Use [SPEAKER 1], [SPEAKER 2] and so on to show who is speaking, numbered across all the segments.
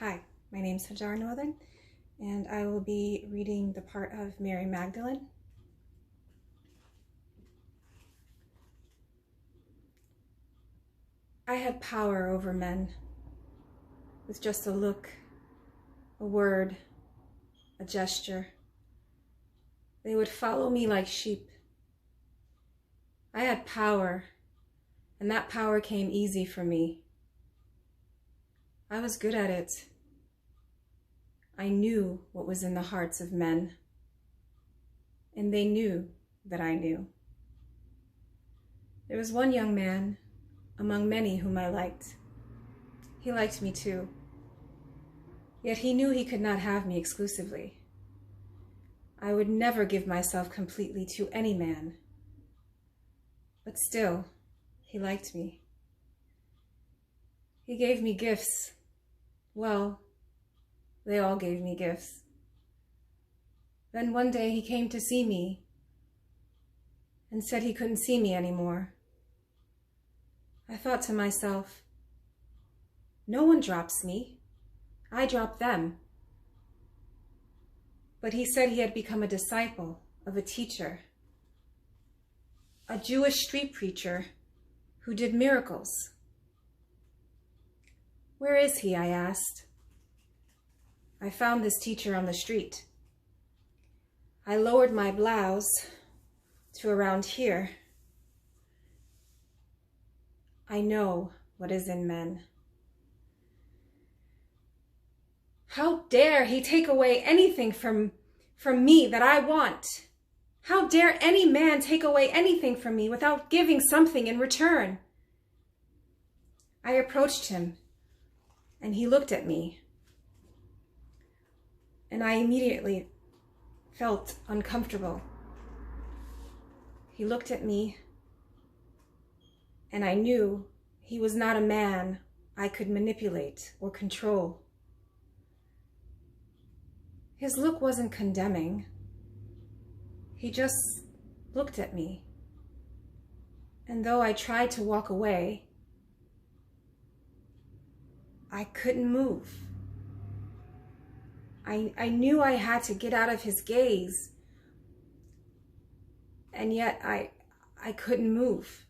[SPEAKER 1] Hi, my name is Hajar Northern, and I will be reading the part of Mary Magdalene. I had power over men with just a look, a word, a gesture. They would follow me like sheep. I had power, and that power came easy for me. I was good at it. I knew what was in the hearts of men, and they knew that I knew. There was one young man among many whom I liked. He liked me too, yet he knew he could not have me exclusively. I would never give myself completely to any man, but still, he liked me. He gave me gifts. Well, they all gave me gifts. Then one day he came to see me and said he couldn't see me anymore. I thought to myself, no one drops me. I drop them. But he said he had become a disciple of a teacher, a Jewish street preacher who did miracles. Where is he? I asked. I found this teacher on the street. I lowered my blouse to around here. I know what is in men. How dare he take away anything from me that I want? How dare any man take away anything from me without giving something in return? I approached him, and he looked at me, and I immediately felt uncomfortable. He looked at me, and I knew he was not a man I could manipulate or control. His look wasn't condemning. He just looked at me. And though I tried to walk away, I couldn't move. I knew I had to get out of his gaze, and yet I couldn't move.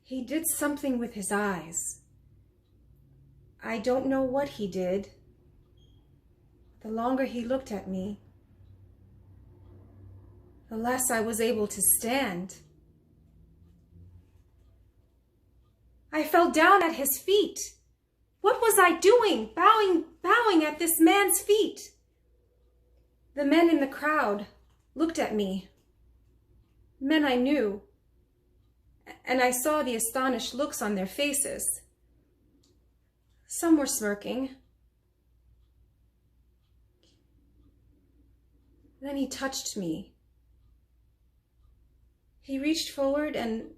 [SPEAKER 1] He did something with his eyes. I don't know what he did. The longer he looked at me, the less I was able to stand. I fell down at his feet. What was I doing, bowing at this man's feet? The men in the crowd looked at me, men I knew, and I saw the astonished looks on their faces. Some were smirking. Then he touched me. He reached forward and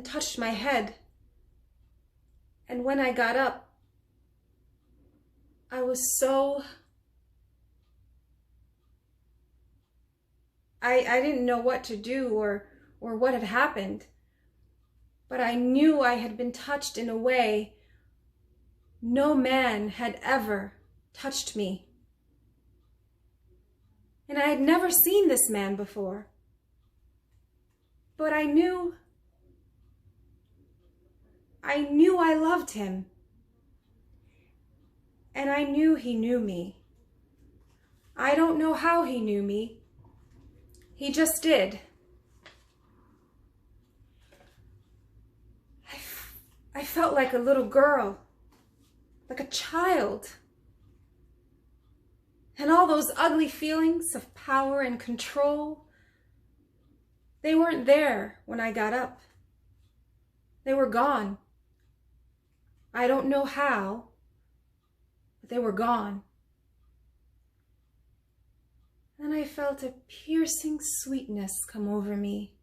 [SPEAKER 1] touched my head. And when I got up, I was so... I didn't know what to do or what had happened, but I knew I had been touched in a way no man had ever touched me. And I had never seen this man before, but I knew I loved him, and I knew he knew me. I don't know how he knew me. He just did. I felt like a little girl, like a child. And all those ugly feelings of power and control, they weren't there when I got up. They were gone. I don't know how, but they were gone. Then I felt a piercing sweetness come over me.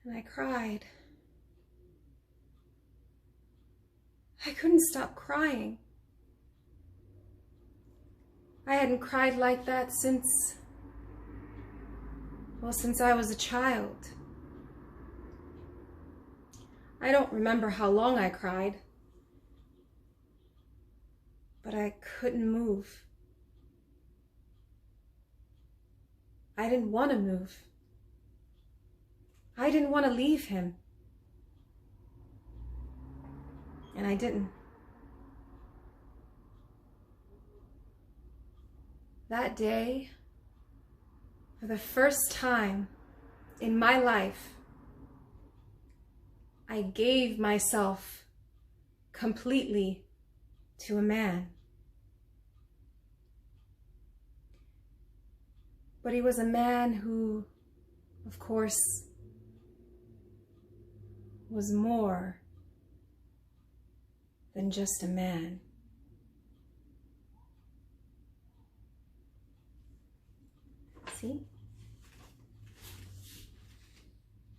[SPEAKER 1] And I cried. I couldn't stop crying. I hadn't cried like that since I was a child. I don't remember how long I cried, but I couldn't move. I didn't want to move. I didn't want to leave him. And I didn't. That day, for the first time in my life, I gave myself completely to a man. But he was a man who, of course, was more than just a man. See?